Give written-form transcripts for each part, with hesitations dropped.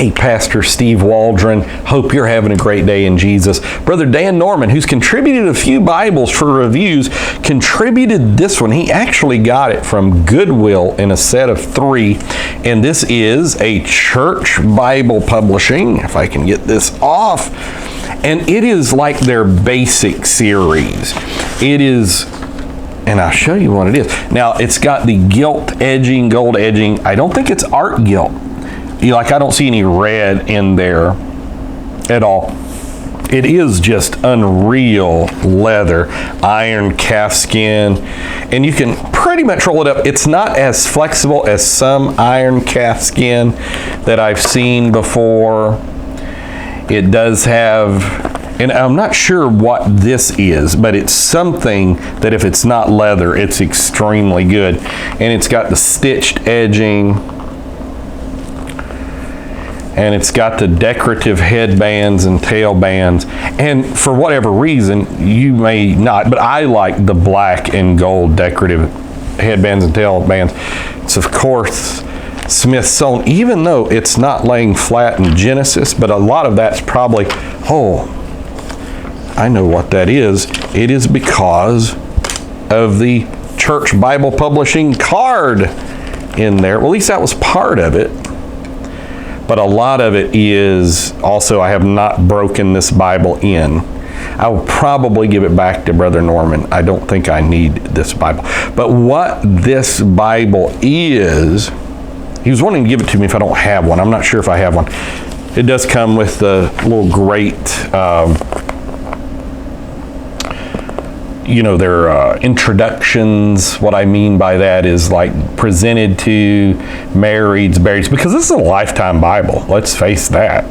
Hey, Pastor Steve Waldron, hope you're having a great day in Jesus. Brother Dan Norman, who's contributed a few Bibles for reviews, contributed this one. He actually got it from Goodwill in a set of 3. And this is a Church Bible Publishing, if I can get this off. And it is like their basic series. It is, and I'll show you what it is. Now, it's got the gilt edging, gold edging. I don't think it's art gilt. I don't see any red in there at all. It is just unreal leather, iron calfskin, and you can pretty much roll it up. It's not as flexible as some iron calfskin that I've seen before. It does have, and I'm not sure what this is, but it's something that if it's not leather, it's extremely good. And it's got the stitched edging, and it's got the decorative headbands and tail bands. And for whatever reason, you may not, but I like the black and gold decorative headbands and tail bands. It's of course Smith sewn, even though it's not laying flat in Genesis, but a lot of that's probably, oh, I know what that is. It is because of the Church Bible Publishing card in there. Well, at least that was part of it. But a lot of it is also, I have not broken this Bible in. I will probably give it back to Brother Norman. I don't think I need this Bible. But what this Bible is, he was wanting to give it to me if I don't have one. I'm not sure if I have one. It does come with the little grate, their introductions. What I mean by that is like presented to, marrieds, buried, because this is a lifetime Bible. Let's face that.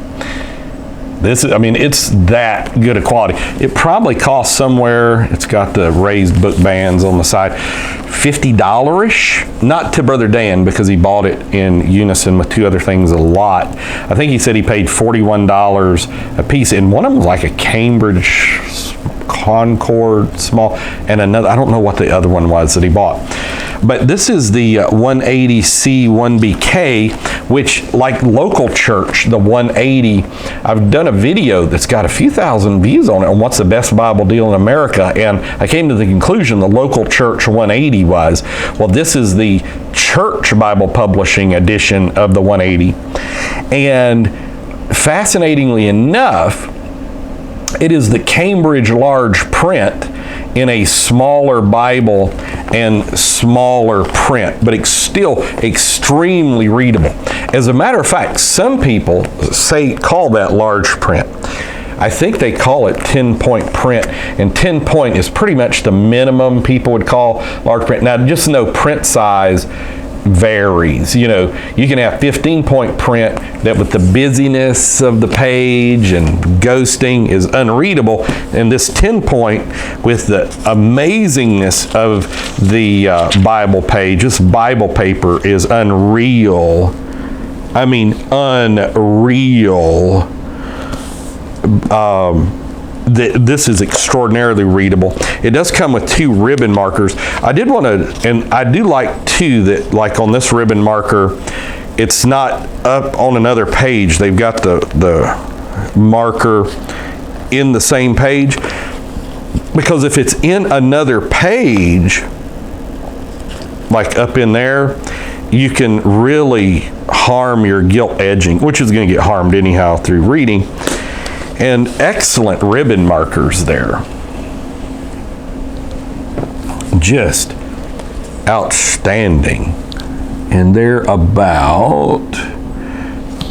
This is, it's that good a quality. It probably costs somewhere, it's got the raised book bands on the side, $50-ish. Not to Brother Dan, because he bought it in unison with 2 other things a lot. I think he said he paid $41 a piece, and one of them was like a Cambridge Concord small, and another, I don't know what the other one was that he bought. But this is the 180C 1BK, which, like Local Church, the 180, I've done a video that's got a few thousand views on it on what's the best Bible deal in America, and I came to the conclusion the Local Church 180 was, well, this is the Church Bible Publishing edition of the 180. And fascinatingly enough, it is the Cambridge large print in a smaller Bible and smaller print, but it's still extremely readable. As a matter of fact, some people call that large print. I think they call it 10-point print, and 10 point is pretty much the minimum people would call large print. Now, just know print size varies. You can have 15-point print that with the busyness of the page and ghosting is unreadable, and this 10-point with the amazingness of the Bible page, this Bible paper is unreal. Unreal. This is extraordinarily readable. It does come with 2 ribbon markers. I did want to, and I do like too that, like on this ribbon marker, it's not up on another page. They've got the marker in the same page, because if it's in another page, like up in there, you can really harm your gilt edging, which is going to get harmed anyhow through reading. And excellent ribbon markers there. Just outstanding. And they're about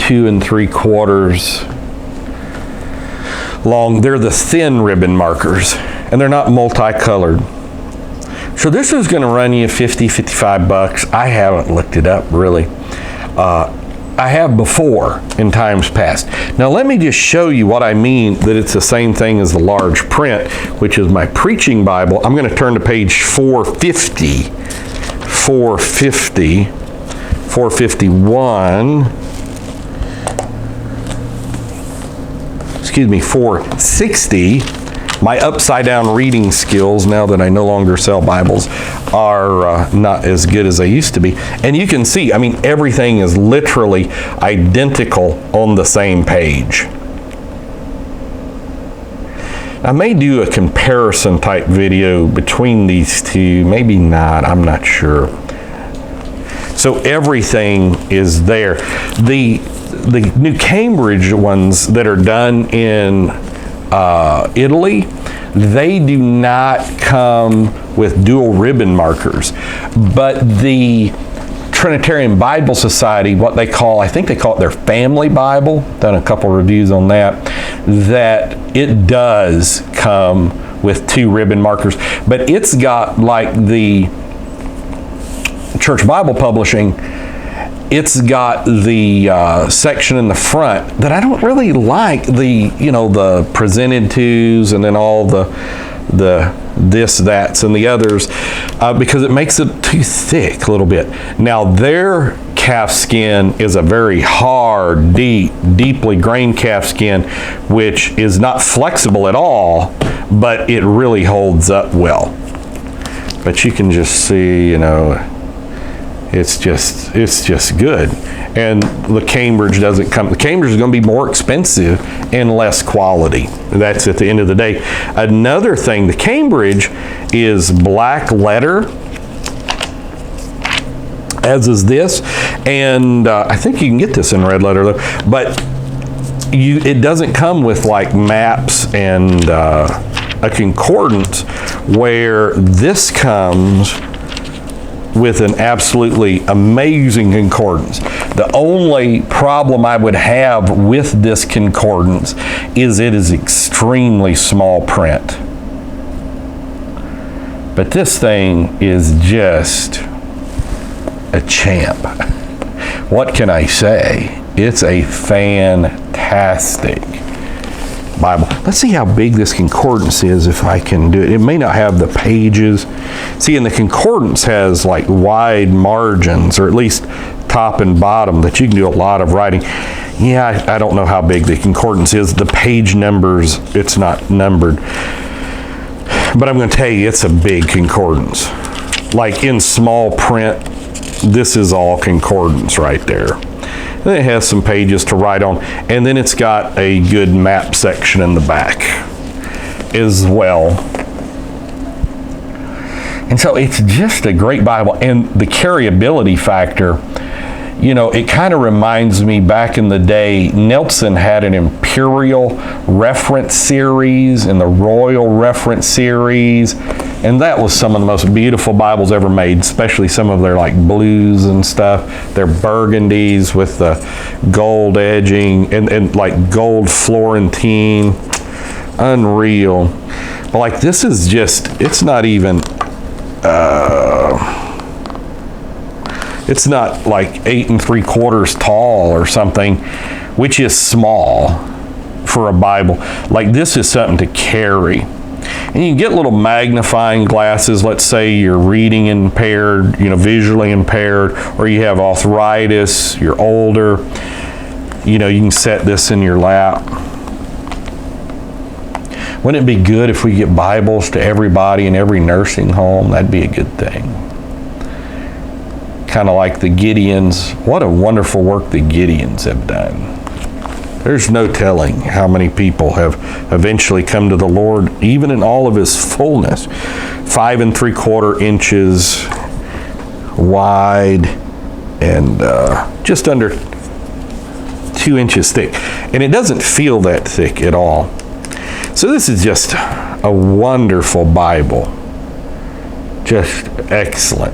2 3/4 long. They're the thin ribbon markers, and they're not multicolored. So this is going to run you $50-$55. I haven't looked it up really. I have before in times past. Now let me just show you what I mean that it's the same thing as the large print, which is my preaching Bible. I'm going to turn to page 451, excuse me, 460, My upside down reading skills, now that I no longer sell Bibles, are not as good as they used to be. And you can see, I mean, everything is literally identical on the same page. I may do a comparison type video between these two, maybe not, I'm not sure. So everything is there. The New Cambridge ones that are done in Italy, they do not come with dual ribbon markers, but the Trinitarian Bible Society, what they call, I think they call it their family Bible, done a couple reviews on that, that it does come with 2 ribbon markers, but it's got, like the Church Bible Publishing, it's got the section in the front that I don't really like, the, you know, the presented tos and then all the this, that's, and the others, because it makes it too thick a little bit. Now their calf skin is a very hard, deeply grained calf skin, which is not flexible at all, but it really holds up well. But you can just see, you know, it's just good. And the Cambridge doesn't come. The Cambridge is going to be more expensive and less quality. That's at the end of the day. Another thing, the Cambridge is black letter, as is this, and I think you can get this in red letter though, but it doesn't come with like maps and a concordance, where this comes with an absolutely amazing concordance. The only problem I would have with this concordance is it is extremely small print. But this thing is just a champ. What can I say? It's a fantastic Bible. Let's see how big this concordance is, if I can do it. It may not have the pages. See, and the concordance has like wide margins, or at least top and bottom, that you can do a lot of writing. Yeah, I don't know how big the concordance is. The page numbers, it's not numbered. But I'm going to tell you, it's a big concordance. Like in small print, this is all concordance right there. And it has some pages to write on, and then it's got a good map section in the back as well. And so it's just a great Bible, and the carryability factor, you know, it kind of reminds me back in the day, Nelson had an Imperial reference series and the Royal reference series, and that was some of the most beautiful Bibles ever made, especially some of their like blues and stuff, their burgundies with the gold edging and like gold Florentine, unreal. But like this is just, it's not even, it's not like 8 3/4 tall or something, which is small for a Bible. Like this is something to carry. And you can get little magnifying glasses. Let's say you're reading impaired, you know, visually impaired, or you have arthritis, you're older. You know, you can set this in your lap. Wouldn't it be good if we get Bibles to everybody in every nursing home? That'd be a good thing. Kind of like the Gideons. What a wonderful work the Gideons have done. There's no telling how many people have eventually come to the Lord, even in all of his fullness. 5 3/4 inches wide and just under 2 inches thick. And it doesn't feel that thick at all. So this is just a wonderful Bible. Just excellent.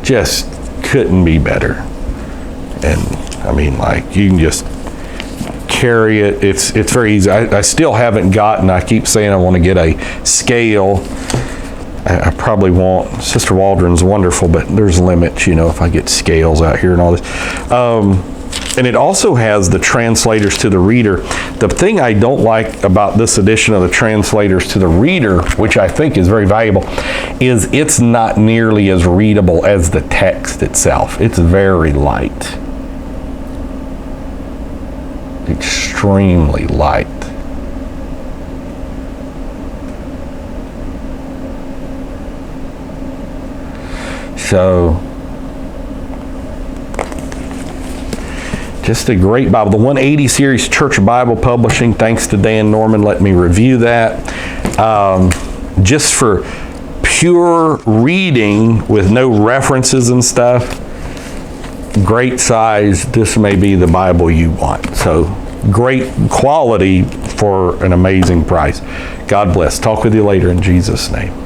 Just couldn't be better. And I mean, like, you can just carry it. It's very easy. I still haven't gotten, I keep saying I want to get a scale. I probably won't. Sister Waldron's wonderful, but there's limits, you know, if I get scales out here and all this. And it also has the translators to the reader. The thing I don't like about this edition of the translators to the reader, which I think is very valuable, is it's not nearly as readable as the text itself. It's very light. Extremely light. So, just a great Bible. The 180 series, Church Bible Publishing. Thanks to Dan Norman, let me review that. Just for pure reading with no references and stuff, great size. This may be the Bible you want. So, great quality for an amazing price. God bless. Talk with you later in Jesus' name.